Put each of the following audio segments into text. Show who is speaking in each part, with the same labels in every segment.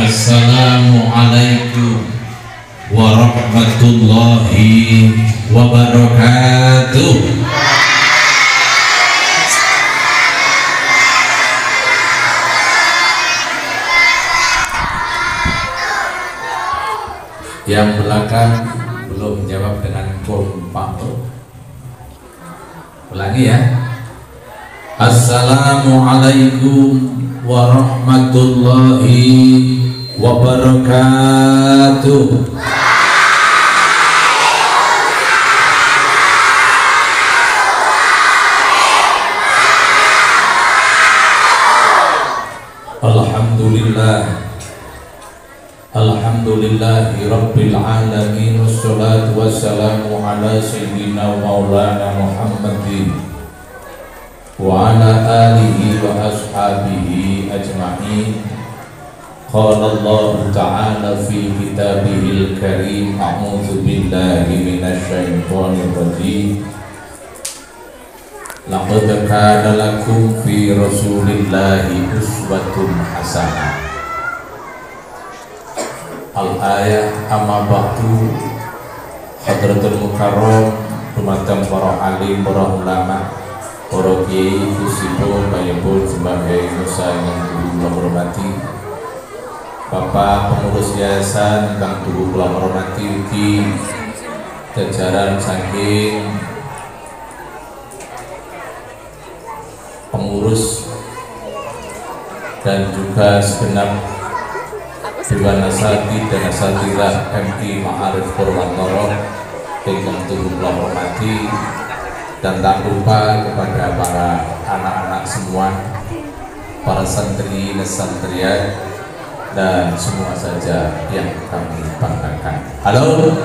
Speaker 1: Assalamualaikum warahmatullahi wabarakatuh. Yang belakang belum jawab dengan kompak. Ulangi ya. Assalamualaikum warahmatullahi wabarakatuh. Alhamdulillah, alhamdulillahi rabbil alamin, wassalatu wassalamu ala sayyidina maulana Muhammadin wa ala alihi wa ashabihi ajma'in. Qala Allah ta'ala fi kitabihil karim, a'udzu billahi minasy syaithanir rajim. Laqad kana lakum fi rasulillahi uswatun hasanah. Al-ayah amma ba'du. Hadratul mukarram, dumateng para alim, para ulama, para kiai, kusipun, bayipun sebagai nusa yang kula hormati, Bapak pengurus yayasan ingkang kula hormati, ugi jajaran saking pengurus dan juga segenap Dewan Asatidz dan Asatidzah MI Ma'arif Purwantoro ingkang kula hormati, dan tak lupa kepada para anak-anak semua, para santri dan santriat, dan semua saja yang kami banggakan. Halo,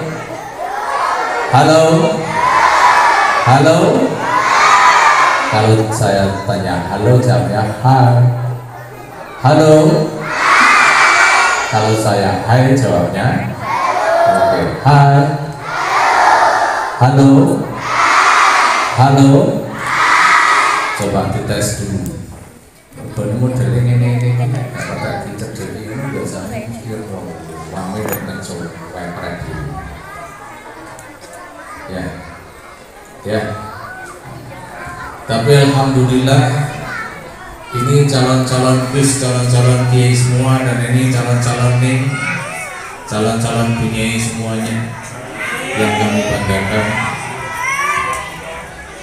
Speaker 1: halo, halo. Kalau saya tanya halo, jawabnya hai. Halo. Kalau saya hai, jawabnya oke, hai. Halo. Halo. Coba dites dulu. Bener modelnya ini kata kita jadi ini biasanya mikir wangi dan coba kayak ya, ya. Tapi alhamdulillah ini calon-calon bis, calon-calon kiai semua, dan ini calon-calon ning, calon-calon punyai semuanya yang kami banggakan.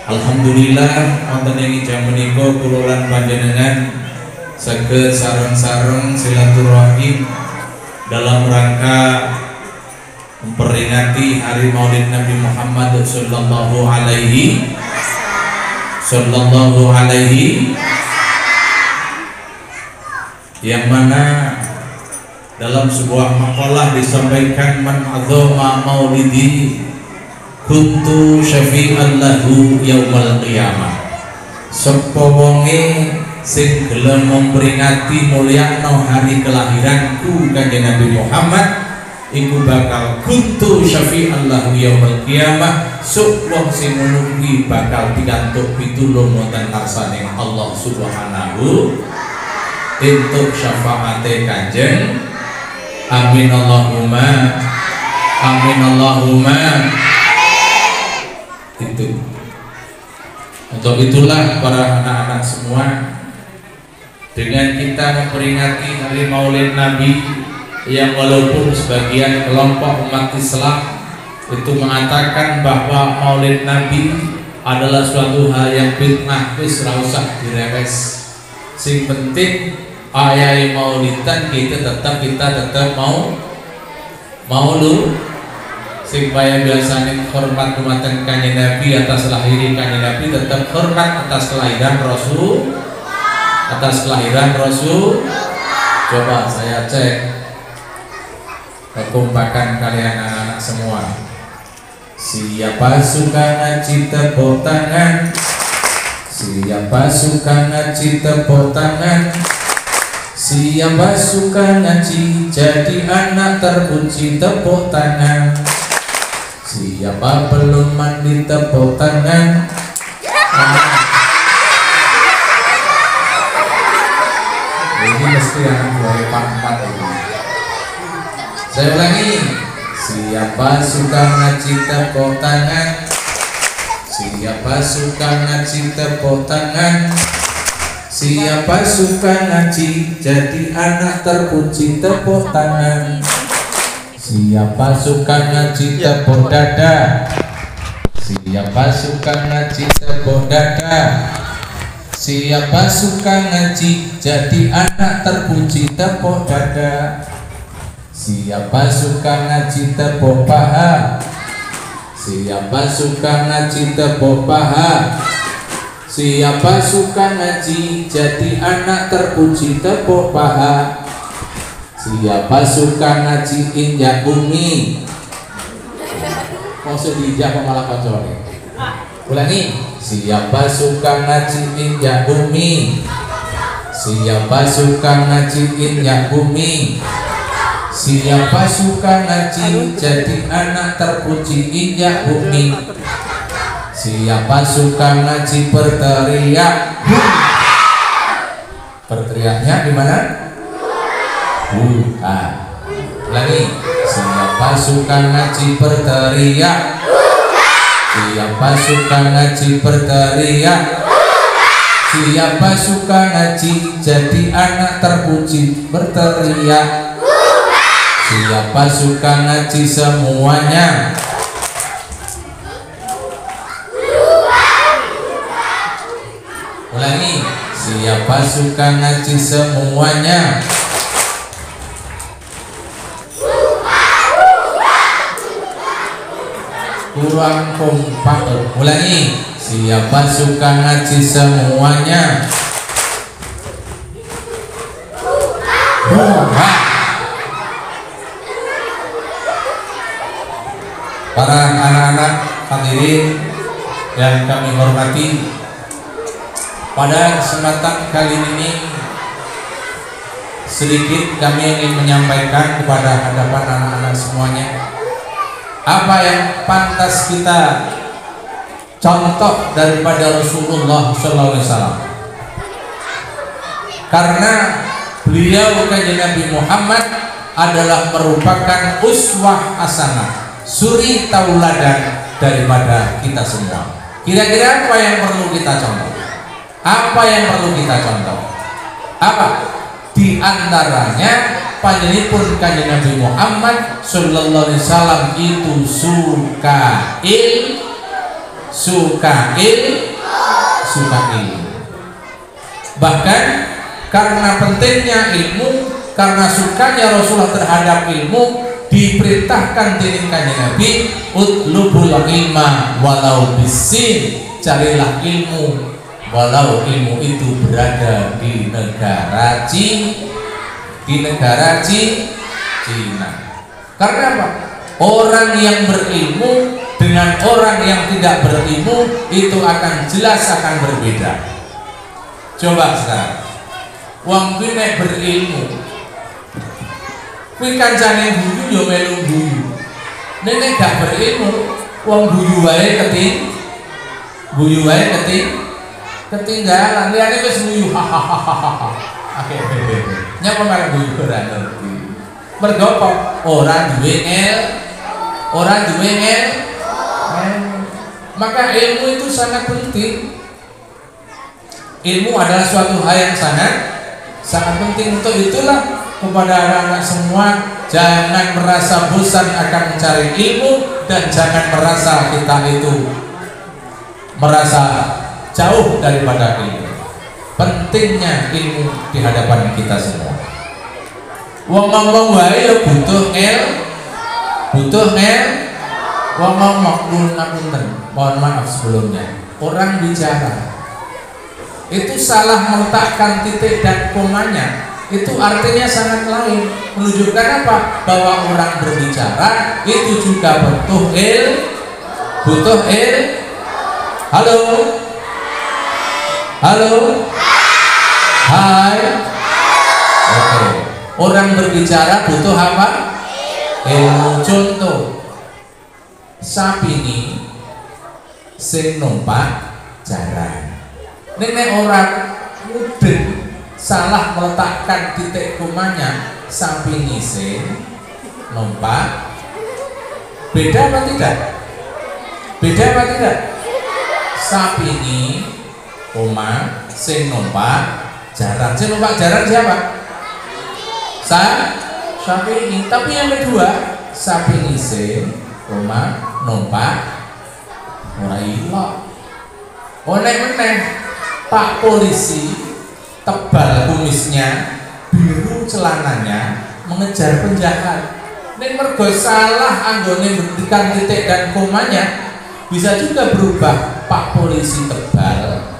Speaker 1: Alhamdulillah wonten ing jam menika kula lan panjenengan saged sareng-sareng silaturahim dalam rangka memperingati hari Maulid Nabi Muhammad sallallahu alaihi yang mana dalam sebuah makalah disampaikan, man azama maulidi kuntu syafi'an lahu yaumal qiyamah. Sapa wonge sing gelem memperingati mulyakno hari kelahiranku Kanjeng Nabi Muhammad, iku bakal kuntu syafi'an lahu yaumal qiyamah. Sok wong sing ngono kuwi bakal pikantuk pitulung wonten ngarsane Allah Subhanahu entuk syafaate Kanjeng. Amin Allahumma, amin Allahumma. Itu. Untuk itulah para anak-anak semua, dengan kita memperingati hari Maulid Nabi yang walaupun sebagian kelompok umat Islam itu mengatakan bahwa Maulid Nabi adalah suatu hal yang fitnah, wis ra usah direwes. Sing penting ayai maulidan kita tetap mau lu supaya biasanya hormat dumateng Kanjeng Nabi atas lahir Kanjeng Nabi, tetap hormat atas kelahiran Rasul, atas kelahiran Rasul. Coba saya cek kekompakan kalian anak-anak semua. Siapa suka ngaji tepuk tangan, siapa suka ngaji tepuk tangan, siapa suka ngaji jadi anak terkunci tepuk tangan. Siapa belum mandi tepuk tangan. Ini mesti anak 24 ini. Saya ulangi. Siapa suka ngaji tepuk tangan? Siapa suka ngaji tepuk tangan? Siapa suka ngaji jadi anak terpuji tepuk tangan? Siapa suka ngaji tepuk dada? Siapa suka ngaji tepuk dada? Siapa suka ngaji jadi anak terpuji tepuk dada? Siapa suka ngaji tepuk paha? Siapa suka ngaji tepuk paha? Siapa suka ngaji jadi anak terpuji tepuk paha? Siapa suka ngaji injak bumi? Maksud diinjak apa malah kocok? Ulangi. Siapa suka ngaji injak bumi? Siapa suka ngaji injak bumi? Siapa suka ngaji jadi anak terpuji injak bumi? Siapa suka ngaji berteriak? Berteriaknya di mana? Lagi. Siapa suka ngaji berteriak? Siapa suka ngaji berteriak? Siapa suka ngaji jadi anak terpuji berteriak? Siapa suka ngaji semuanya? Ulangi. Siapa suka ngaji semuanya? Kurang kompak. Ulangi. Siapa suka ngaji semuanya? Para anak-anak hadirin yang kami hormati, pada kesempatan kali ini sedikit kami ingin menyampaikan kepada hadapan anak-anak semuanya apa yang pantas kita contoh daripada Rasulullah SAW. Karena beliau kanjeng Nabi Muhammad adalah merupakan uswah hasanah, suri tauladan daripada kita semua. Kira-kira apa yang perlu kita contoh? Apa yang perlu kita contoh? Apa? Di antaranya panjenipun kanjeng Nabi Muhammad sallallahu alaihi wasallam itu suka ilmu. Bahkan karena pentingnya ilmu, karena sukanya Rasulullah terhadap ilmu, diperintahkan dening kanjeng Nabi, utlubul ilma walau bisin, carilah ilmu walau ilmu itu berada di negara Cina. Karena apa? Orang yang berilmu dengan orang yang tidak berilmu itu akan jelas akan berbeda. Coba sekarang, wong kuwi nek berilmu, kuwi kancane guyu yo melu guyu. Nek gak berilmu, wong guyu wae ketinggalan. Liyane wis guyu hahaha. Akhire nyapa malah guyu ora ngerti. Mergo apa? Ora duwe ngel. Maka ilmu itu sangat penting. Ilmu adalah suatu hal yang sangat penting. Untuk itulah kepada anak-anak semua, jangan merasa bosan akan mencari ilmu, dan jangan merasa kita itu merasa jauh daripada ilmu. Pentingnya ilmu di hadapan kita semua. Wong ngomong wae ya butuh ngel. Wong ngomong ngapunten, mohon maaf sebelumnya. Orang bicara itu salah meletakkan titik dan komanya, itu artinya sangat lain. Menunjukkan apa? Bahwa orang berbicara itu juga butuh Halo. Hai. Oke. Orang berbicara butuh apa? Ilmu. Contoh, sapi ini sing numpak jaran. Nek orang mudeng salah meletakkan titik komanya, sapi ini sing numpak. Beda apa tidak? Beda apa tidak? Sapi ini koma sing numpak jaran. Sing numpak jaran siapa? Sapi ini. Tapi yang kedua, sapi ini sing koma numpak ora ilok. Meneh Pak polisi tebal kumisnya, biru celananya, mengejar penjahat. Nek mergo salah anggone berikan titik dan komanya, bisa juga berubah. Pak polisi tebal,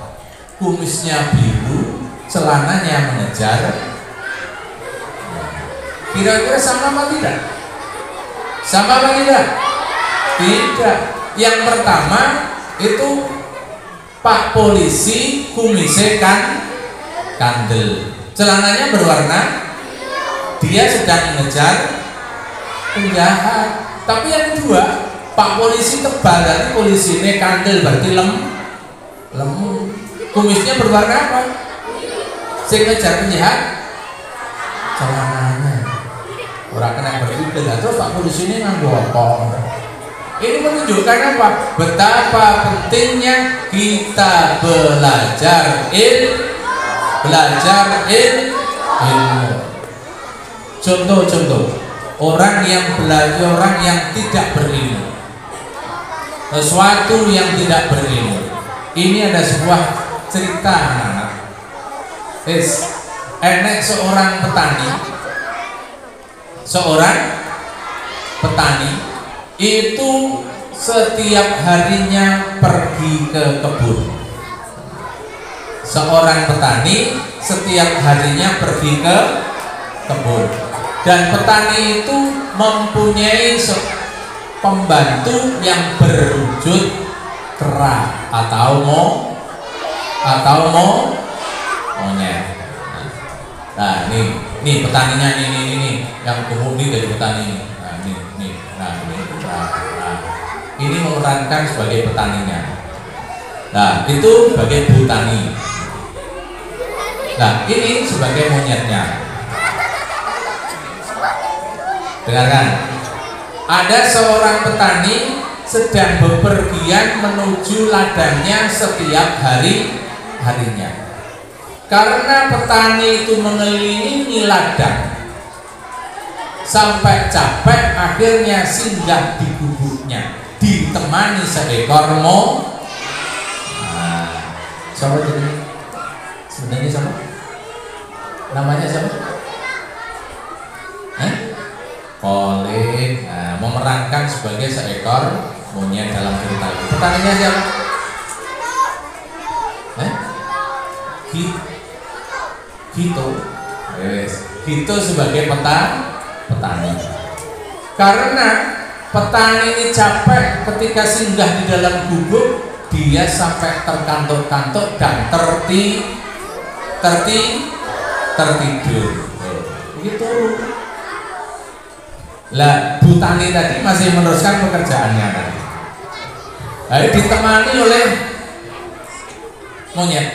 Speaker 1: kumisnya biru, celananya mengejar. Kira-kira sama apa tidak? Sama apa tidak? Tidak. Yang pertama itu Pak polisi kumisnya kandel, celananya berwarna, dia sedang mengejar penjahat. Tapi yang kedua, Pak polisi tebal, dari polisi ini kandel berarti lemu, kumisnya berwarna apa? Sing ngejar penjahat celananya orang kena berpikir. Terus Pak polisi ini nganggo apa? Ini menunjukkan apa? Betapa pentingnya kita belajar ilmu. Contoh orang yang belajar, orang yang tidak berilmu, sesuatu yang tidak berilmu. Ini ada sebuah cerita anak-anak. Enek seorang petani itu setiap harinya pergi ke kebun. Seorang petani setiap harinya pergi ke kebun, dan petani itu mempunyai pembantu yang berwujud kera atau monyet. Nah, ini petaninya, ini yang gemuk ini dari petani ini. Ini memerankan sebagai petaninya. Nah, itu sebagai butani. Nah, ini sebagai monyetnya. Dengarkan. Ada seorang petani sedang bepergian menuju ladangnya setiap harinya. Karena petani itu mengelilingi ladang sampai capek, akhirnya singgah di gubuknya, ditemani seekor siapa jadi? Sebenarnya siapa? Namanya siapa? Kolin. Memerankan sebagai seekor monyet dalam cerita itu. Petaninya siapa? Gitu sebagai petani. Karena petani ini capek, ketika singgah di dalam gubuk, dia sampai terkantuk-kantuk dan tertidur. Begitu. Lah, butani tadi masih meneruskan pekerjaannya tadi. Lalu ditemani oleh monyet.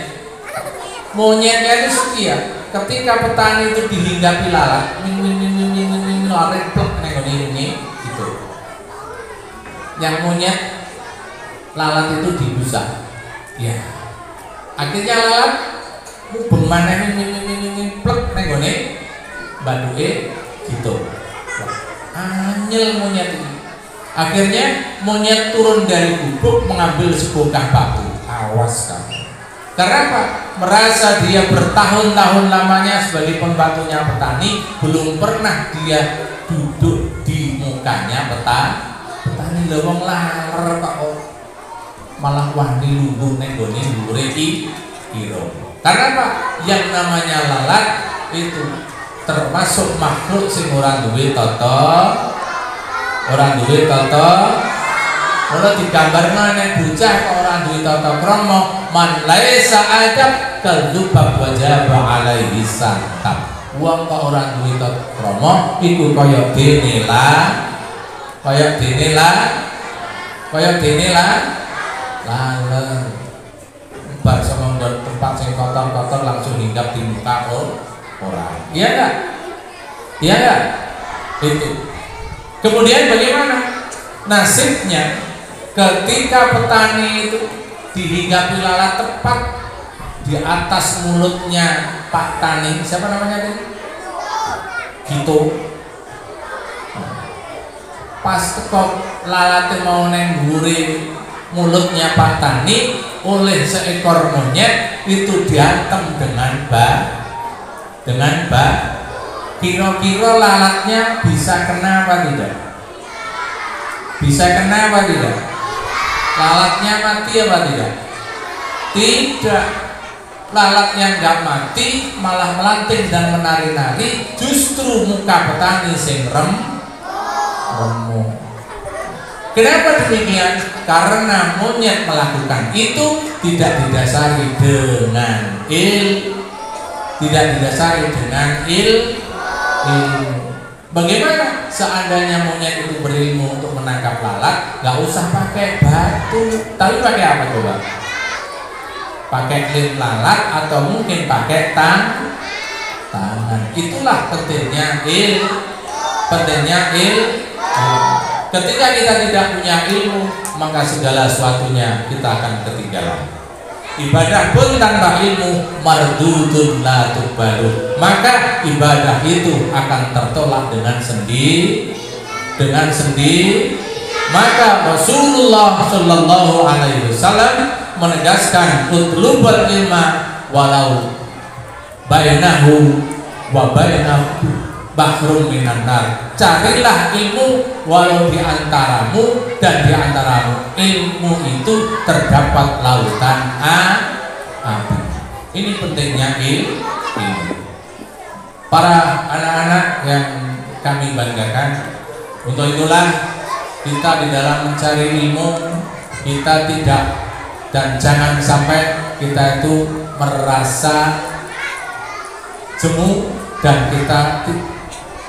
Speaker 1: Monyetnya itu setia. Ketika petani itu dihinggapi lalat, lari plek ini gitu. Yang monyet lalat itu dibusak. Ya. Akhirnya lalat mubeng maneh plek nenggone banduke gitu. Anyel monyet ini. Akhirnya monyet turun dari gubuk mengambil sebongkah batu. Awas kamu. Karena apa? Merasa dia bertahun-tahun lamanya sebagai pembantunya petani, belum pernah dia duduk di mukanya petani. Lewong laler kok malah wani lungguh nenggone dhuwure kira. Karena apa? Yang namanya lalat itu termasuk makhluk sing ora duwe tata. Kalau digambarno nek bocah kok ora duwe tata krama, man laisa adab kadzubab wajaba alaihi santab. Wong kok ora duwe tata krama iku kaya dene laler. Bar sama tempat sing kotor-kotor langsung hinggap di muka orang. Iya enggak? Itu. Kemudian bagaimana nasibnya ketika petani itu dihinggapi lalat tepat di atas mulutnya Pak Tani, siapa namanya tadi? Gitu. Pas kok lalat mau nengguri mulutnya Pak Tani, oleh seekor monyet itu diantem dengan kira-kira lalatnya bisa kena apa tidak? Bisa kena apa tidak? Lalatnya mati apa tidak? Tidak. Lalatnya nggak mati, malah melanting dan menari-nari, justru muka petani sing remuk. Kenapa demikian? Karena monyet melakukan itu tidak didasari dengan ilmu. Bagaimana seandainya monyet itu berilmu untuk menangkap lalat, nggak usah pakai batu, tapi pakai apa coba? Pakai lem lalat atau mungkin pakai tangan. Itulah pentingnya ilmu. Ketika kita tidak punya ilmu, maka segala sesuatunya kita akan ketinggalan. Ibadah pun tanpa ilmu mardudun la tuqbalu, maka ibadah itu akan tertolak dengan sendiri. Maka Rasulullah Shallallahu Alaihi Wasallam menegaskan utlubul ilma walau bainahu wa bainahu bahrum minan nar. Carilah ilmu walau di antaramu dan di antaramu ilmu itu terdapat lautan api. Ini pentingnya ilmu. Para anak-anak yang kami banggakan, untuk itulah kita di dalam mencari ilmu, kita tidak dan jangan sampai kita itu merasa jemu dan kita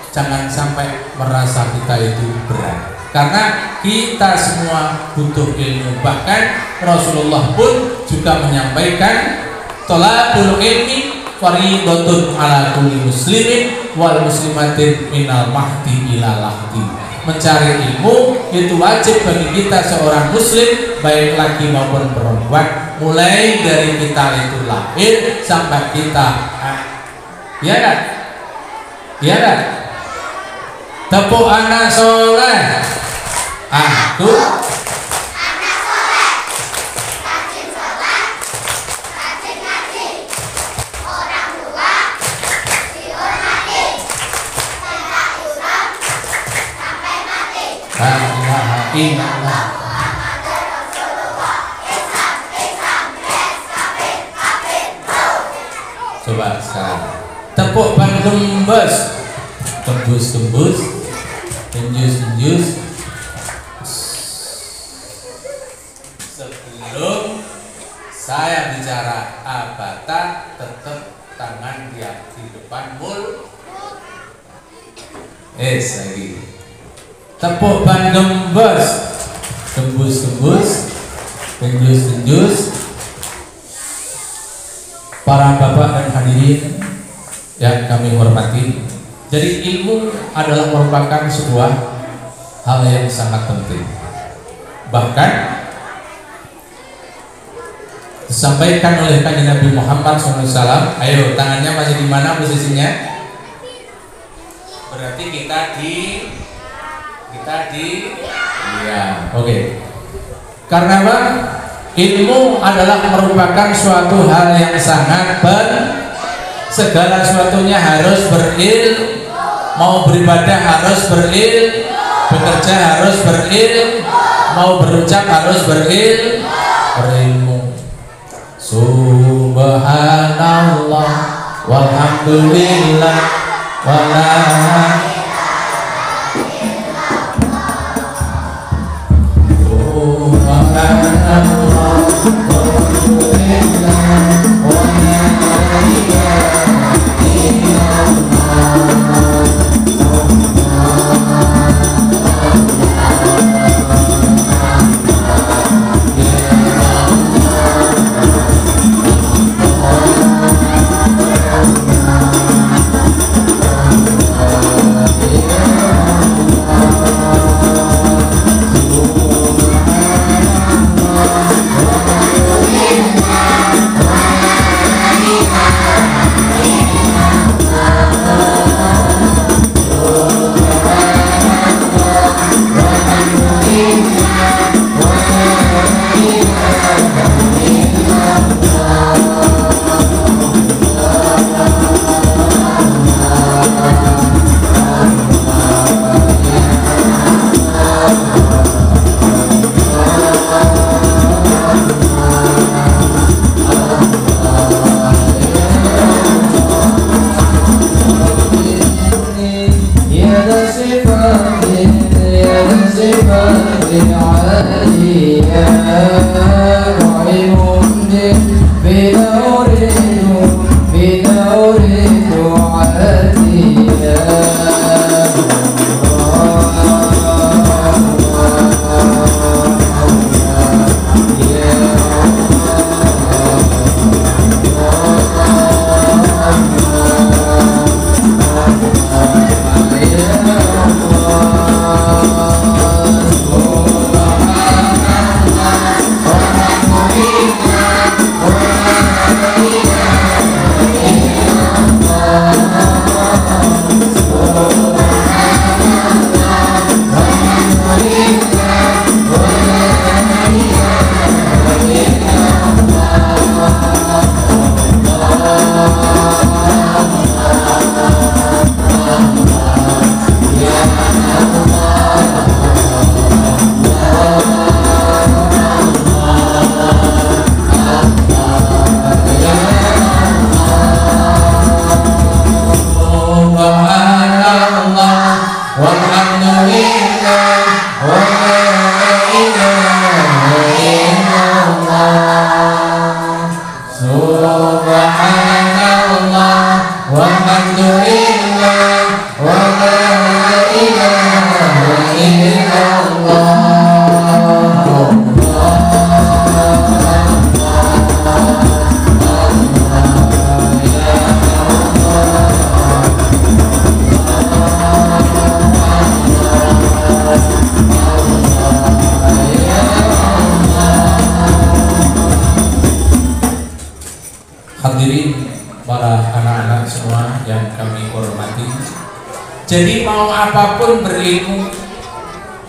Speaker 1: jangan sampai merasa kita itu berat, karena kita semua butuh ilmu. Bahkan Rasulullah pun juga menyampaikan thalabul ilmi fardhatun ala kulli muslimin wal muslimatin minal mahdi ila lahdi. Mencari ilmu itu wajib bagi kita seorang muslim, baik laki maupun perempuan, mulai dari kita itu lahir sampai kita ya kan? Tepuk anak soleh. Aku anak soleh, rajin sholat, rajin ngaji, orang tua dihormati, tidak usah sampai mati. La ilaha illallah. Coba sekarang tepuk ban gembes, tembus, menjus. Sebelum saya bicara abata, tetap tangan di depan mulut. Lagi. Tepuk ban gembes, tembus, menjus. Para bapak dan hadirin yang kami hormati, jadi ilmu adalah merupakan sebuah hal yang sangat penting. Bahkan disampaikan oleh Kanjeng Nabi Muhammad SAW. Ayo, tangannya masih di mana posisinya? Berarti kita di ya, oke. Karena apa? Ilmu adalah merupakan suatu hal yang sangat segala sesuatunya harus berilmu. Mau beribadah harus berilmu, bekerja harus berilmu, mau berucap harus berilmu. Subhanallah walhamdulillah wala Jadi mau apapun berilmu,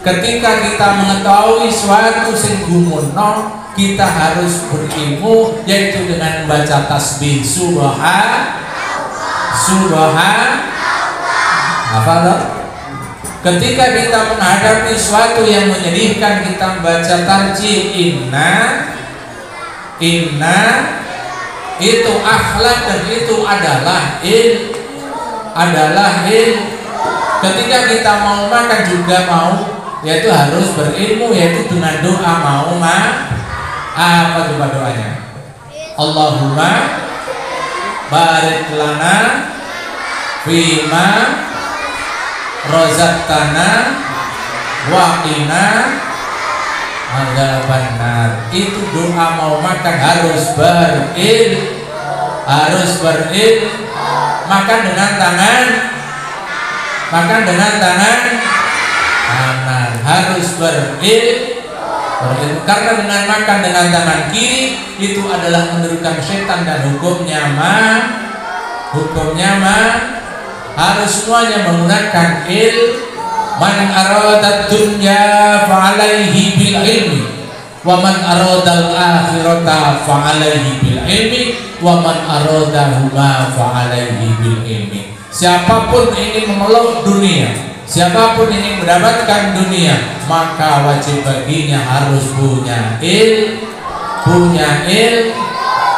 Speaker 1: ketika kita mengetahui suatu sing gumunno, kita harus berilmu, yaitu dengan membaca tasbih subhan. Apa loh? Ketika kita menghadapi suatu yang menyedihkan, kita membaca tarjih inna. Itu akhlak dan itu adalah ketika kita mau makan juga yaitu harus berilmu, yaitu dengan doa apa coba doanya? Allahumma barik lana fima razaqtana wa qina adzabannar. Itu doa mau makan harus makan dengan tangan kanan, harus berilmu, karena dengan makan dengan tangan kiri itu adalah menurunkan setan dan hukumnya harus semuanya menggunakan man arada dunya fa'alaihi bil ilmi wa man arada al-akhirata fa'alaihi bil ilmi wa man aradahuma fa'alaihi bil ilmi. Siapapun ingin memeluk dunia, siapapun ingin mendapatkan dunia, maka wajib baginya harus punya ilmu.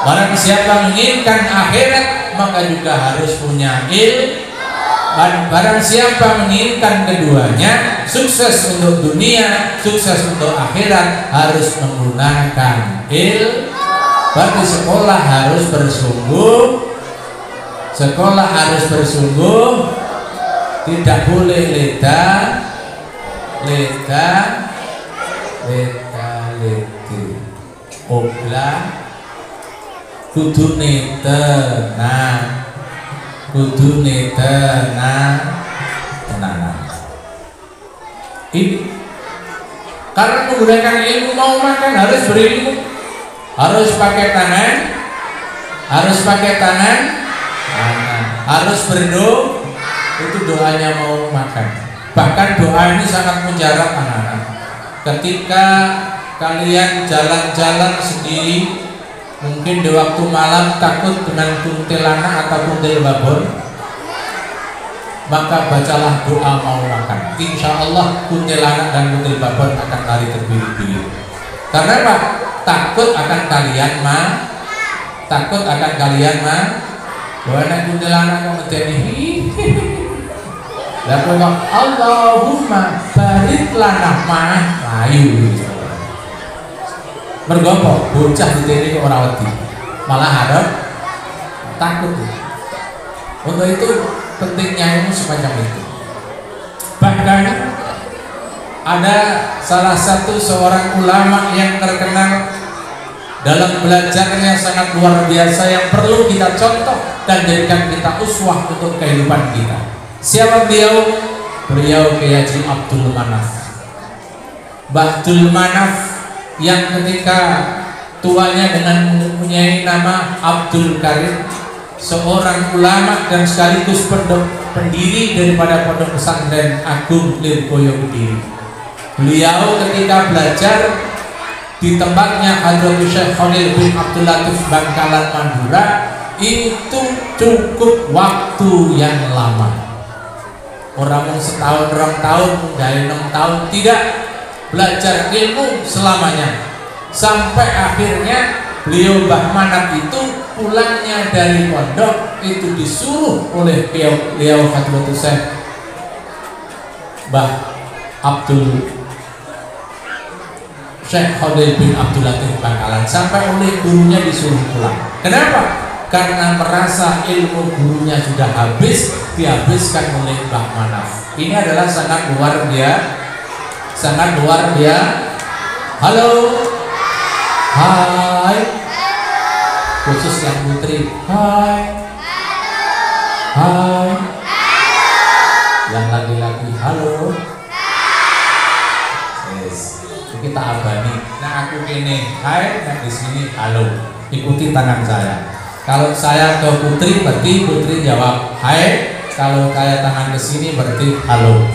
Speaker 1: Barang siapa menginginkan akhirat, maka juga harus punya ilmu. Barang siapa menginginkan keduanya, sukses untuk dunia, sukses untuk akhirat, harus menggunakan ilmu. Berarti sekolah harus bersungguh. Tidak boleh leda oblah, kudune tenang. Ini karena menggunakan ilmu, mau makan harus berilmu, harus pakai tangan, harus berdoa. Itu doanya mau makan. Bahkan doa ini sangat mujarab anak-anak. Ketika kalian jalan-jalan sendiri, mungkin di waktu malam takut dengan kuntilanak atau kuntil babon, maka bacalah doa mau makan. Insya Allah kuntilanak dan kuntil babon akan lari terbirit-birit. Karena apa? Takut akan kalian bahwa kuntilanak yang menjadi lalu Allahumma barik lana layu bergompok bocah di sini orang wedi malah harap takut. Untuk itu pentingnya ilmu semacam itu. Bahkan ada salah satu seorang ulama yang terkenal dalam belajarnya sangat luar biasa, yang perlu kita contoh dan jadikan kita uswah untuk kehidupan kita. Siapa beliau? Beliau Kiai Haji Abdul Manaf. Abdul Manaf yang ketika tuanya dengan mempunyai nama Abdul Karim, seorang ulama dan sekaligus pendiri daripada Pondok Pesantren Agung Lirboyo Kediri. Beliau ketika belajar di tempatnya Hadrat Syekh Khalil bin Abdul Latif Bangkalan Madura, itu cukup waktu yang lama. Orang setahun, 2 tahun, dari 6 tahun, tidak, belajar ilmu selamanya. Sampai akhirnya beliau Mbah Manaf itu pulangnya dari pondok itu disuruh oleh beliau Fadilatul Syekh Mbah Abdul Syekh Khalil bin Abdul Latif Bangkalan, sampai oleh gurunya disuruh pulang. Kenapa? Karena merasa ilmu gurunya sudah habis, dihabiskan oleh Mbah Manaf. Ini adalah sangat luar biasa, sangat luar biasa. Halo, hai, khusus yang putri, hai, hai, yang laki-laki, halo. Yes. Kita abani. Nah aku gini, hai, nah di sini halo. Ikuti tangan saya. Kalau saya ke putri berarti putri jawab hai. Kalau saya tangan ke sini berarti halo.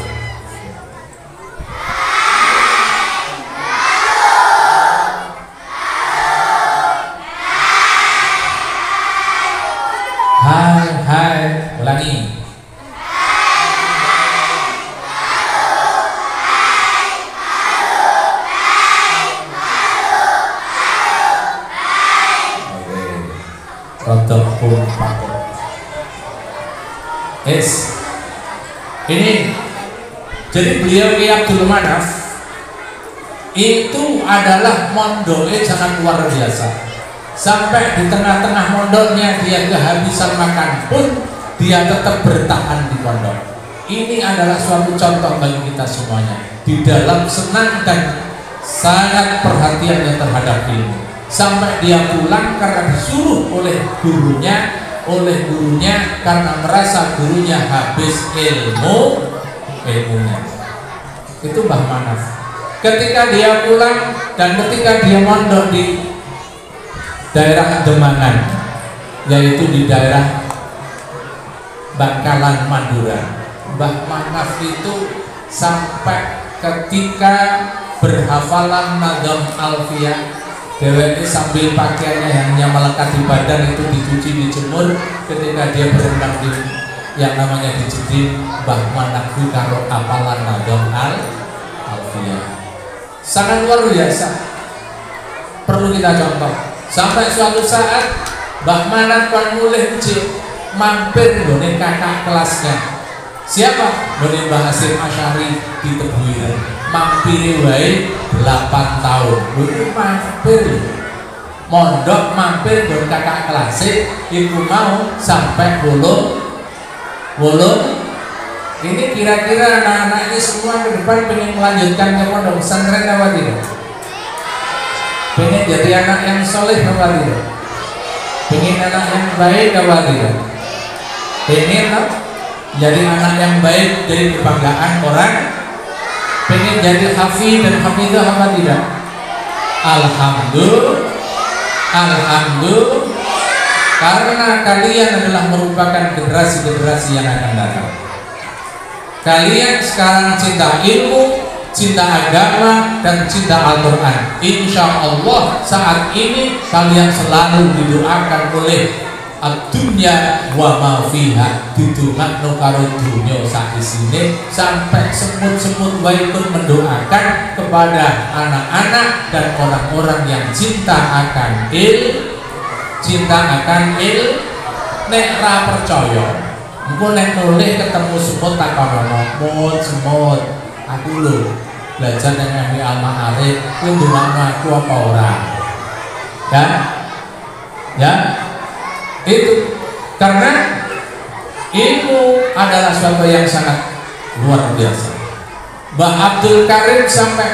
Speaker 1: Hai, hai, ulangi. Rotok pumpak. Ini jadi beliau Ki Abdul Manaf itu adalah mondoknya sangat luar biasa. Sampai di tengah-tengah mondoknya dia kehabisan makan pun dia tetap bertahan di pondok. Ini adalah suatu contoh bagi kita semuanya di dalam senang dan sangat perhatiannya terhadap ilmu. Sampai dia pulang karena disuruh oleh gurunya karena merasa gurunya habis ilmunya. Itu Mbah Manaf. Ketika dia pulang dan ketika dia mondok di daerah Demangan, yaitu di daerah Bangkalan Madura, Mbah Manaf itu sampai ketika berhafalan Nadam Alfiyah, dheweke sambil pakaiannya yang hanya melekat di badan itu dicuci, dijemur. Ketika dia berenang di yang namanya di Jeding, Mbah Manaf karo hafalan Nadam Alfiyah. Sangat luar biasa, perlu kita contoh. Sampai suatu saat Mbah Manaf kan mulai mampir nggone kakak kelasnya. Siapa? Nggone Mbah Hasyim Asy'ari di Tebuireng. Mampir wae 8 tahun. Lho mampir. Mondok mampir nggone kakak kelas iku mau sampai bolong. Ini kira-kira anak-anak ini semua ke depan pengen melanjutkan ke pondok pesantren apa tidak? Pengen jadi anak yang soleh apa tidak? Pengen anak yang baik apa tidak? Pengen jadi anak yang baik, jadi kebanggaan orang. Pengen jadi hafiz dan hafidzah apa tidak? Alhamdulillah, karena kalian adalah merupakan generasi-generasi yang akan datang. Kalian sekarang cinta ilmu, cinta agama, dan cinta Al-Quran. Insya Allah saat ini kalian selalu didoakan oleh ad-dunya wa ma fiha, didongakno karo dunya sak isine, sampai semut-semut wae pun mendoakan kepada anak-anak dan orang-orang yang cinta akan nek ra percaya engko nek noleh ketemu semut takonono, semut aku lho belajar dengan Nabi Al-Ma'arif kuwi ndongakno aku apa ora, ya itu karena ilmu adalah sesuatu yang sangat luar biasa. Mbah Abdul Karim sampai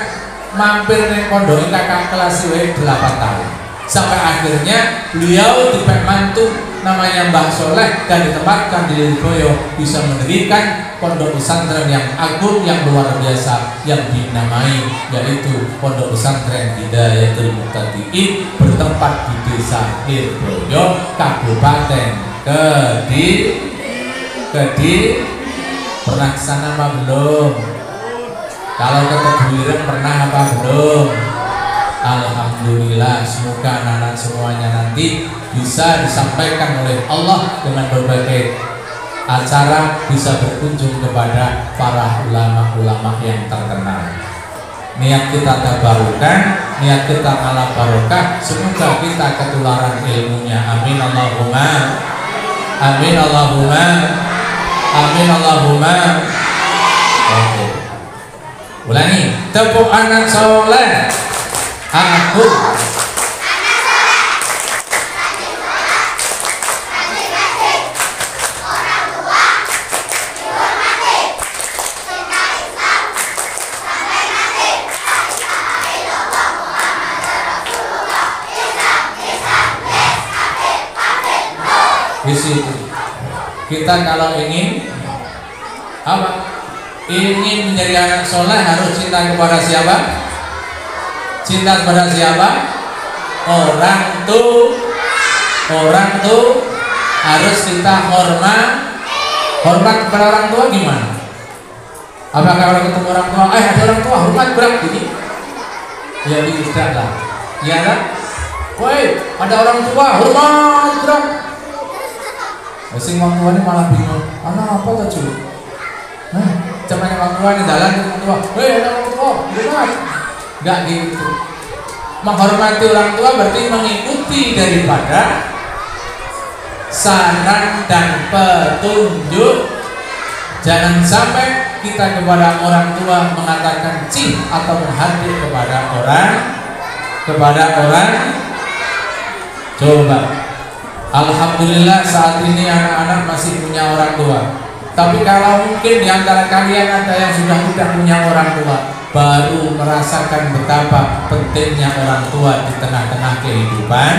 Speaker 1: mampir di pondok kakak kelas 8 tahun, sampai akhirnya beliau dipek mantu namanya Mbah Soleh dan ditempatkan di Lirboyo, bisa mendirikan pondok pesantren yang agung yang luar biasa yang dinamai yaitu Pondok Pesantren Hidayatul Muqtadiin, bertempat di Desa Lirboyo, Kabupaten Kediri. Pernah kesana apa belum? Kalau ke Tebuireng pernah apa belum? Alhamdulillah, semoga anak-anak semuanya nanti bisa disampaikan oleh Allah dengan berbagai acara, bisa berkunjung kepada para ulama-ulama yang terkenal. Niat kita tabarukan, niat kita malah barokah, semoga kita ketularan ilmunya. Amin Allahumma, amin Allahumma, amin Allahumma. Oke, ulangi, tepuk anak soleh. Aku di situ. Kita kalau ingin apa? Ingin menjadi anak soleh harus cinta kepada siapa? Cinta kepada siapa? Orang tuh harus kita hormat kepada orang tua. Gimana? Apakah kalau ketemu orang tua, ada orang tua hormat berat gini? Ya tidak lah, ya kan? Woi, ada orang tua hormat berat. Sing orang tua ini malah bingung. Anak apa tuh cuy? Cuman orang tua ini jalan orang tua. Woi, ada orang tua hormat. Enggak gitu. Menghormati orang tua berarti mengikuti daripada saran dan petunjuk. Jangan sampai kita kepada orang tua mengatakan cih atau menghati kepada orang. Coba, alhamdulillah saat ini anak-anak masih punya orang tua. Tapi kalau mungkin di antara kalian ada yang sudah tidak punya orang tua, baru merasakan betapa pentingnya orang tua di tengah-tengah kehidupan.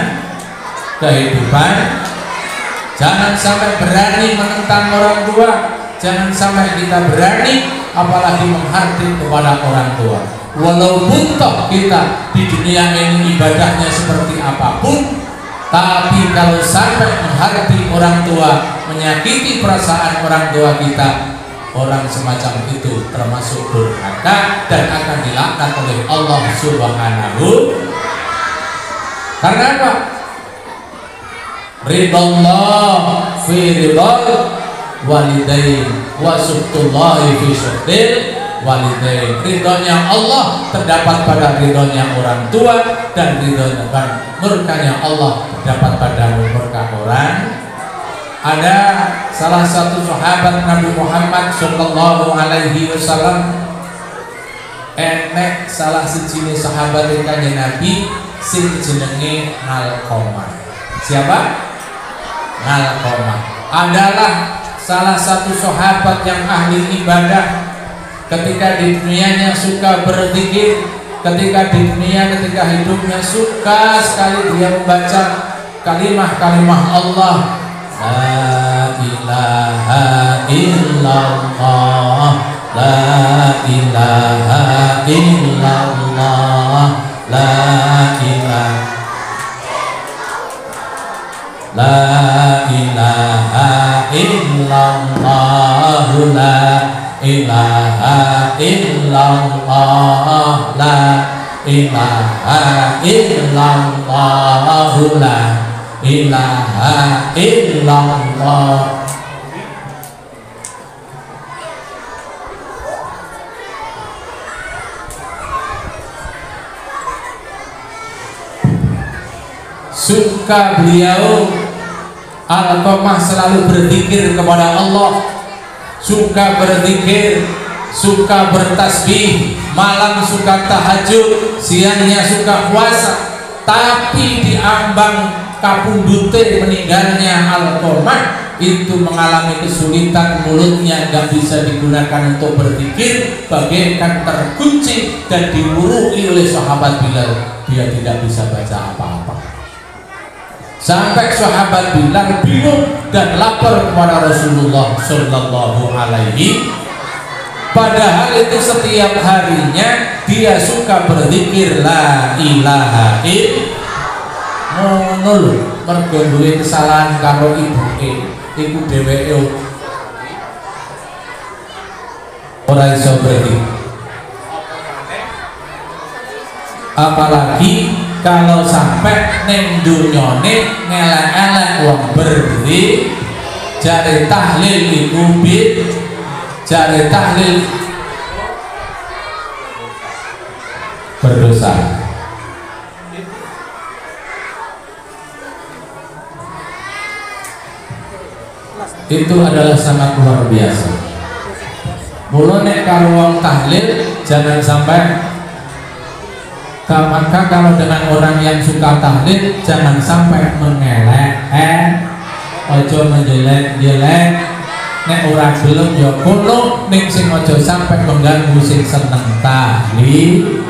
Speaker 1: Jangan sampai berani menentang orang tua. Jangan sampai kita berani apalagi menghati kepada orang tua. Walaupun toh kita di dunia ini ibadahnya seperti apapun, tapi kalau sampai menghati orang tua, menyakiti perasaan orang tua kita, orang semacam itu termasuk durhaka dan akan dilaknat oleh Allah Subhanahu. Karena apa? Ridallah fi ridal walidain wa suhtullahi fi suhtil walidain. Ridhonya Allah terdapat pada ridhonya orang tua, dan ridhonya murkanya Allah terdapat pada murka orang. Ada salah satu sahabat Nabi Muhammad Sallallahu Alaihi Wasallam, enek salah siji sahabat kanjeng Nabi sing jenenge Alqamah. Siapa? Alqamah adalah salah satu sahabat yang ahli ibadah. Ketika di dunianya suka berzikir, ketika hidupnya suka sekali dia membaca kalimah-kalimah Allah. La ilaha illallah, la ilaha illallah, la ilaha illallah, la ilaha illallah, la ilaha illallah, la ilaha illallah. Suka beliau Alqamah selalu berzikir kepada Allah, suka berzikir, suka bertasbih, malam suka tahajud, siangnya suka puasa. Tapi di ambang kapundute meninggalnya Alqamah itu mengalami kesulitan, mulutnya nggak bisa digunakan untuk berzikir, bagaikan terkunci dan diurui oleh sahabat Bilal. Dia tidak bisa baca apa-apa. Sampai sahabat Bilal bingung dan lapor kepada Rasulullah Sallallahu Alaihi. Padahal itu setiap harinya dia suka berzikir la ilaha illallah. Mergo duwe kesalahan karo ibuke, iku dheweke ora iso berzikir. apalagi kalau sampai neng dunyone ngelek-elek wong berdiri jare tahlil iku jare tahlil berdosa. Itu adalah sangat luar biasa. Mula nek karo wong tahlil jangan sampai, maka kalau dengan orang yang suka tahlil jangan sampai mengelek, ojo menjelek-jelek. Nek ora gelem ya kono, ning sing ojo sampai mengganggu sing seneng tahlil.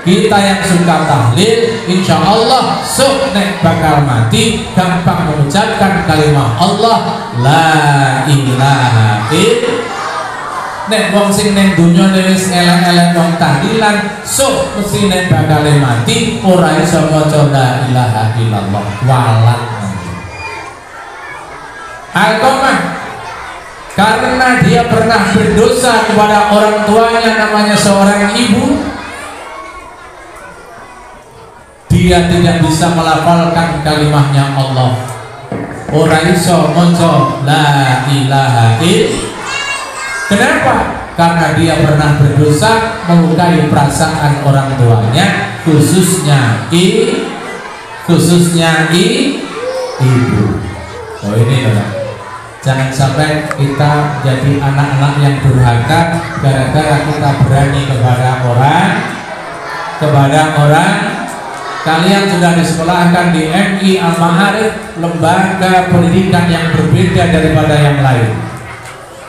Speaker 1: Kita yang suka tahlil insya Allah sok nek bakal mati gampang mengucapkan kalimat Allah la ilaha illallah. Nek wong sing ning dunya wis elek-elek wong tahlilan sok mesti nek bakal mati ora iso maca la ilaha illallah walat. Alkomah karena dia pernah berdosa kepada orang tuanya, namanya seorang ibu, dia tidak bisa melafalkan kalimatnya Allah, ora iso maca la ilaha illallah. Kenapa? Karena dia pernah berdosa melukai perasaan orang tuanya, khususnya ibu. Oh ini loh, jangan sampai kita jadi anak-anak yang durhaka gara-gara kita berani kepada orang. Kalian sudah disekolahkan di MI Al-Ma'arif, lembaga pendidikan yang berbeda daripada yang lain.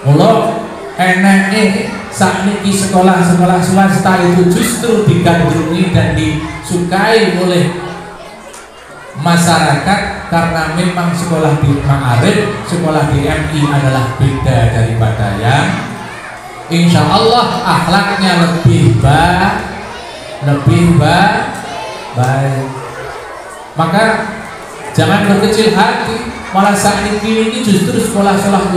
Speaker 1: Mula enake sakniki sekolah-sekolah swasta itu justru digandrungi dan disukai oleh masyarakat karena memang sekolah di Ma'arif, sekolah di MI adalah beda daripada yang insya Allah akhlaknya lebih baik. Maka jangan berkecil hati, malah saat ini justru sekolah-sekolah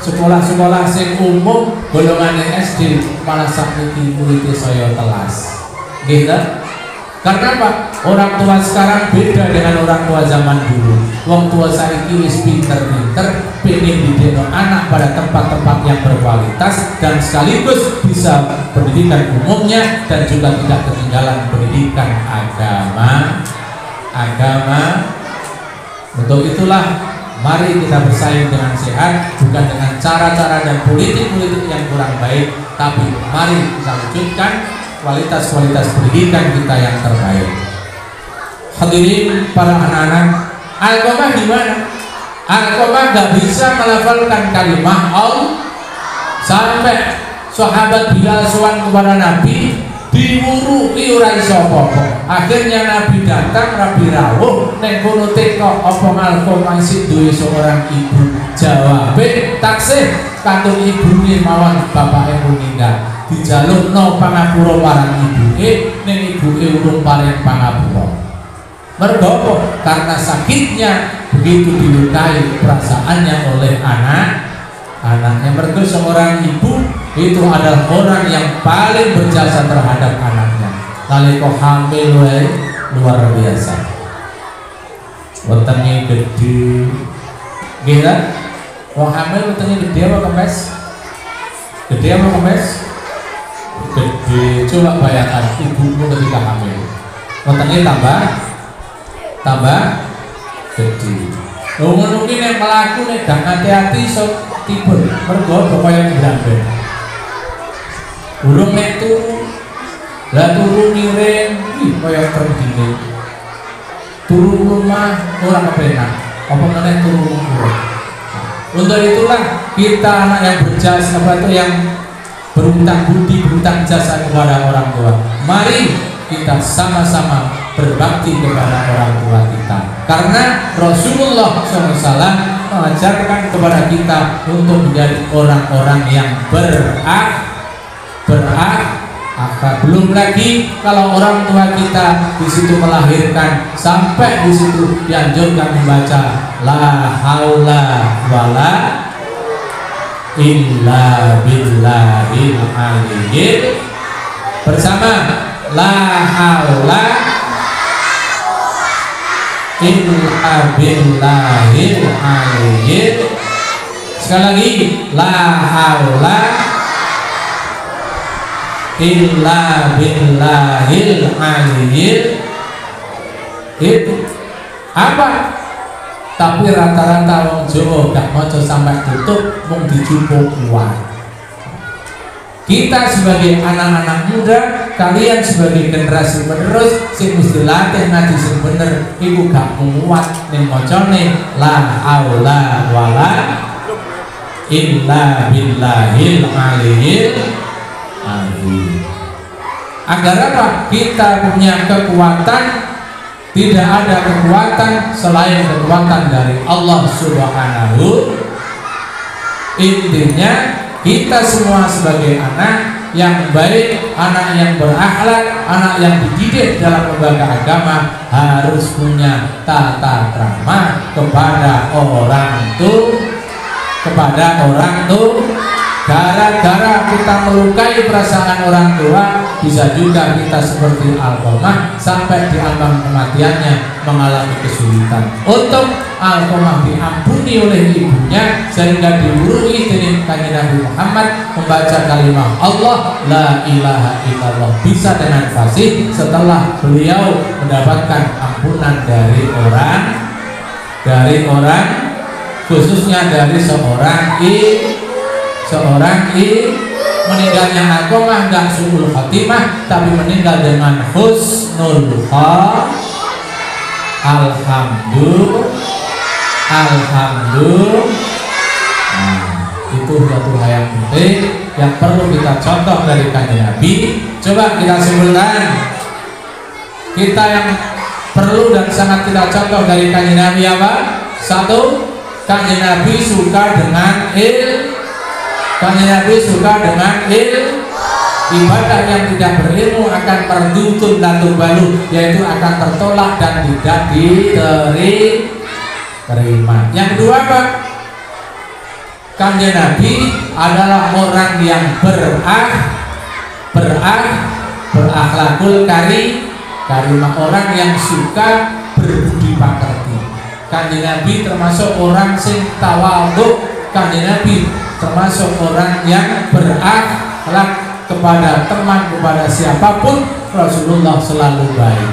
Speaker 1: sekolah-sekolah sing umum golongan SD malah saat ini muridnya saya telas gitu. Karena apa? Orang tua sekarang beda dengan orang tua zaman dulu. Wong tua saiki wis pinter-pinter pengen didik anak pada tempat-tempat yang berkualitas dan sekaligus bisa pendidikan umumnya dan juga tidak ketinggalan pendidikan agama. Untuk itulah mari kita bersaing dengan sehat, bukan dengan cara-cara dan politik-politik yang kurang baik, tapi mari kita wujudkan kualitas-kualitas pendidikan kita yang terbaik. Hadirin para anak-anak, Alkomah di mana? Alkomah gak bisa melafalkan kalimat Allah sampai sahabat Bilal sowan kepada Nabi diwuruki ora iso apa-apa. Akhirnya Nabi datang rabi rawuh ning kono teko apa Alkomah isih duwe seorang ibu. Jawabe taksih katun ibune mawon bapake meninggal. Dijalukno pangapura marang ibuke ning ibuke urung paring pangapura. Mergo apa? Karena sakitnya begitu dilukai perasaannya oleh anaknya. Mergo seorang ibu itu adalah orang yang paling berjasa terhadap anaknya. Nalika hamil wae luar biasa. Wetenge gede. Nggih ta? Wong hamil wetenge gede apa kempes? Gede apa kempes? Gede. Coba bayangkan ibumu ketika hamil. Wetenge tambah gede. Lho ngono ki nek mlaku nek gak hati-hati iso tibur. Mergo kaya ngramben. Urung nek turu. Lah turu miring, kaya tergini. Turu rumah ora kepenak. Apa meneh turu rumah. Untuk itulah kita anak yang berjasa yang berutang budi, berutang jasa kepada orang tua. Mari kita sama-sama berbakti kepada orang tua kita. Karena Rasulullah SAW mengajarkan kepada kita untuk menjadi orang-orang yang berakhlak. Belum lagi kalau orang tua kita di situ melahirkan sampai di situ dianjurkan membaca la haula wala illa billahil aliyyil bersama la haula illa billahil aliyyil. Sekali lagi, la haula illa billahil aliyyil. Itu apa? Tapi rata-rata wong Jawa gak maca sampai tutup, mung dijupuk kuat. Kita sebagai anak-anak muda, kalian sebagai generasi penerus sing mesti latih ngaji sing bener iku gak muat ning macane la haula wala illa billahil aliyyil azim. Agar apa? Kita punya kekuatan. Tidak ada kekuatan selain kekuatan dari Allah Subhanahu. Intinya kita semua sebagai anak yang baik, anak yang berakhlak, anak yang dididik dalam lembaga agama harus punya tata krama kepada orang tua. Gara-gara kita melukai perasaan orang tua, bisa juga kita seperti Alqamah sampai di ambang kematiannya mengalami kesulitan. Untuk Alqamah diampuni oleh ibunya sehingga diurui dengan Kanjeng Nabi Muhammad membaca kalimat Allah la ilaha illallah bisa dengan fasih setelah beliau mendapatkan ampunan dari orang khususnya dari seorang meninggalnya Alqamah enggak suul khatimah tapi meninggal dengan husnul alhamdulillah. Itu satu hal yang penting yang perlu kita contoh dari Kanjeng Nabi. Coba kita simpulkan, kita yang perlu dan sangat kita contoh dari Kanjeng Nabi apa? Satu, Kanjeng Nabi suka dengan Kanjeng Nabi suka dengan ibadah yang tidak berilmu akan merdutun dan tubalu, yaitu akan tertolak dan tidak diterima. Yang kedua apa? Kanjeng Nabi adalah orang yang berakhlakul karimah, orang yang suka berbudi pekerti. Kanjeng Nabi termasuk orang sing tawadhu. Kanjeng Nabi termasuk orang yang berakhlak kepada teman, kepada siapapun. Rasulullah selalu baik,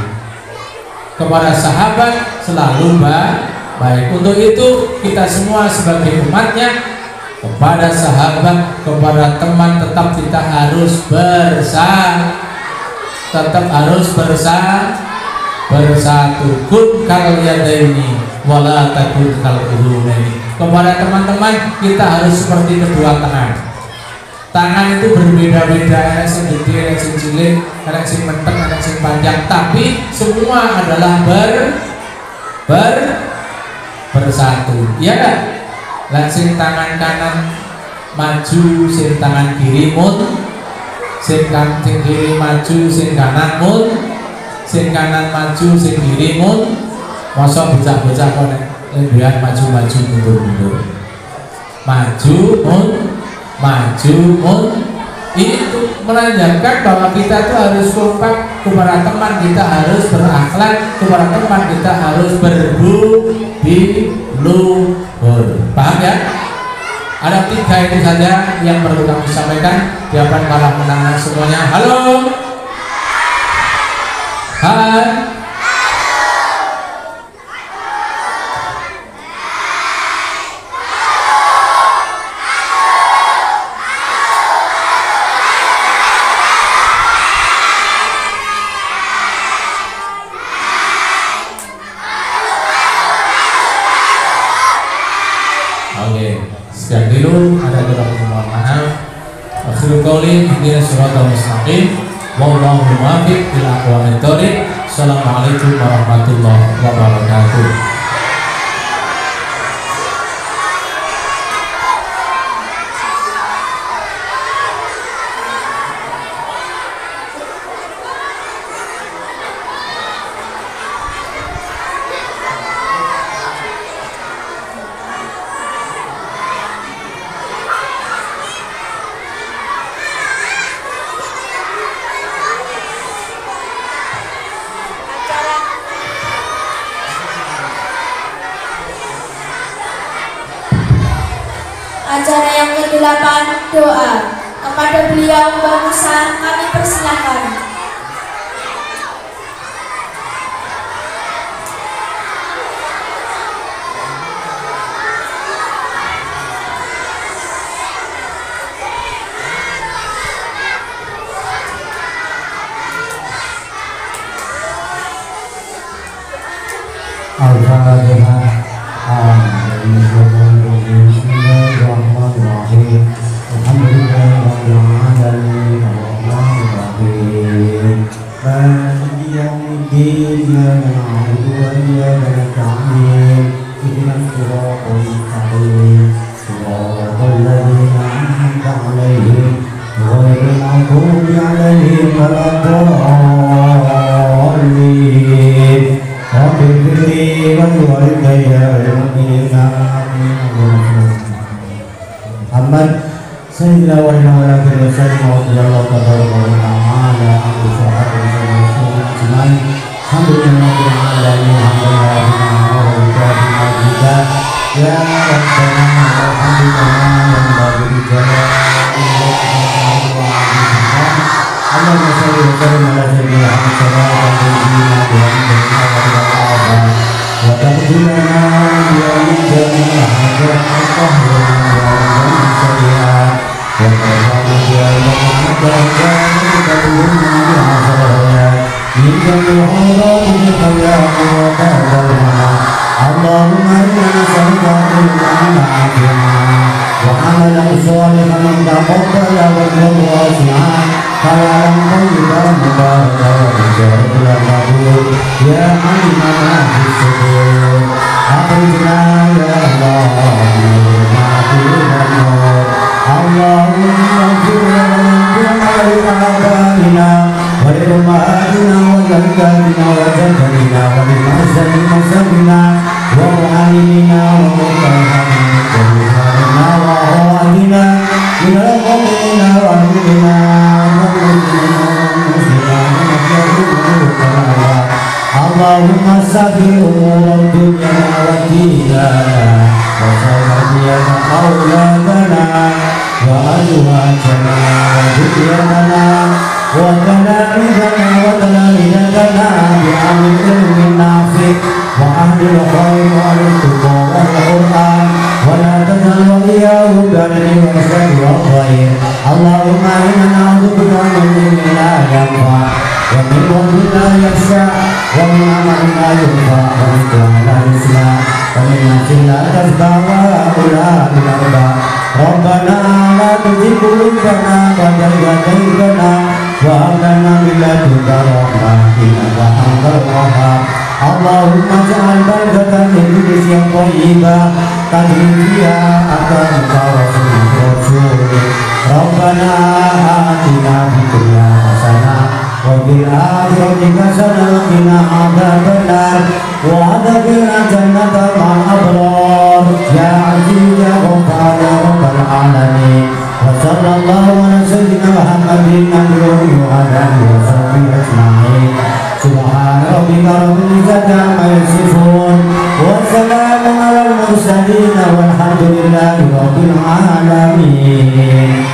Speaker 1: kepada sahabat selalu baik. Untuk itu kita semua sebagai umatnya, kepada sahabat, kepada teman tetap kita harus bersatu. Kun kal yadaini wala takun kal qulubaini. Kepada teman-teman kita harus seperti kedua tangan. Tangan itu berbeda-beda, ada yang gede, ada yang cilik, ada yang menteng, ada yang panjang, tapi semua adalah bersatu. Iya kan? Lah sing tangan kanan maju, sing tangan kiri sing kiri maju, sing kanan sing kanan maju, sing kiri mosok bocah-bocah kok lebihan maju mundur maju itu menandakan bahwa kita itu harus kompak. Kepada teman kita harus berakhlak, kepada teman kita harus berbudi luhur. Paham ya? Ada 3 itu saja yang perlu kami sampaikan di hadapan para pendengar semuanya. Halo. Hai. Sekian dulu, ada beberapa mohon maaf. Akhirul qauli ihdinas siratal mustaqim wallahu muwaffiq ila aqwamit thoriq. Assalamualaikum warahmatullahi wabarakatuh.
Speaker 2: Acara yang ke-8 doa. Kepada beliau Mbak Musa kami persilakan.
Speaker 3: Al-Fatihah. Bismillahirrahmanirrahim. Alhamdulillahirabbil alamin. Arrahmanirrahim. Maliki yaumiddin. Iyyaka na'budu wa iyyaka nasta'in. Ihdinas siratal mustaqim. Siratal ladzina an'amta 'alaihim ghairil maghdubi 'alaihim waladdallin. Rabbi firli wa liwalidayya wal mu'minina Muhammad sayyidina wa ala alihi wa sahbihi wa ta'ala anhu sahabat Rasulullah alhamdulillahil alamin alhamdulillah ya rabbana alhamdulillah yang bagi Allahumma shalli wa sallim ala sayyidina Muhammad wa taqdimana ya jami'a Allahumma inna nas'aluka ilman nafi'an wa 'amalan shalihan taqabbala wa rizqan wasi'an halalan thayyiban mubarakan wa rizqan maqbul ya 'aliman ma fis sudur akhrijna ya Allah Allahumma ighfir lana wa li ummahatina wa li ajdadina wa jaddatina wa li ma'asina wa mu'allimina wa mu'allimina wa awadina min al-qawmina wa al-mu'minina Allahumma safi umur dunya wa dina wa sayyidina awladana wa azwajana wa dhurriyyatana wa talamidana wa talamidana bi amin ilmin nafi' wa ahlil khair wa al-tuqa wa al-Qur'an wa la tajal waliyahu dari wa syarri wa khair Allahumma inna na'udzubika min ilmin la yanfa' wa min wajhin la yakhsha' wa min amalin la yurfa' wa min du'ain la yusma' wa min nafsin la tashba' wa ula bil arba' Rabbana la tuzigh qulubana ba'da idh hadaytana wa hab lana min ladunka rahmah innaka antal wahhab Allahumma ja'al barakatan fi kulli thayyibah tajri fiha aqamaka rasul Rabbana atina fid dunya hasanah wa fil akhirati hasanah wa qina adzabannar wa adkhilna jannata ma'al abrar ya aziz ya ghaffar ya rabbal alamin wa sallallahu ala sayyidina Muhammadin nabiyyi wa ala alihi wa sahbihi ajma'in subhana rabbika rabbil izzati amma yasifun wa salamun alal mursalin walhamdulillahi rabbil alamin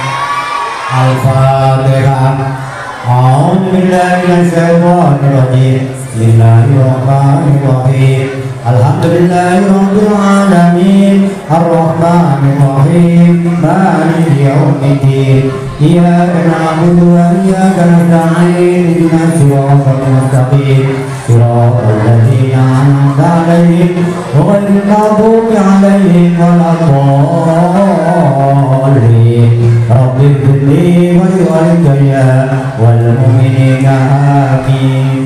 Speaker 3: Al-Fatihah. A'udzu billahi minasyaitonir rajim. Bismillahirrahmanirrahim. Alhamdulillahi rabbil alamin. Ar-Rahmanir Rahim. Maliki yaumiddin. Iyyaka na'budu wa iyyaka nasta'in. Ihdinas siratal mustaqim. Siratal ladzina an'amta 'alaihim ghairil maghdubi 'alaihim waladdallin. Rabbi firli wa liwalidayya wal mu'minina amin.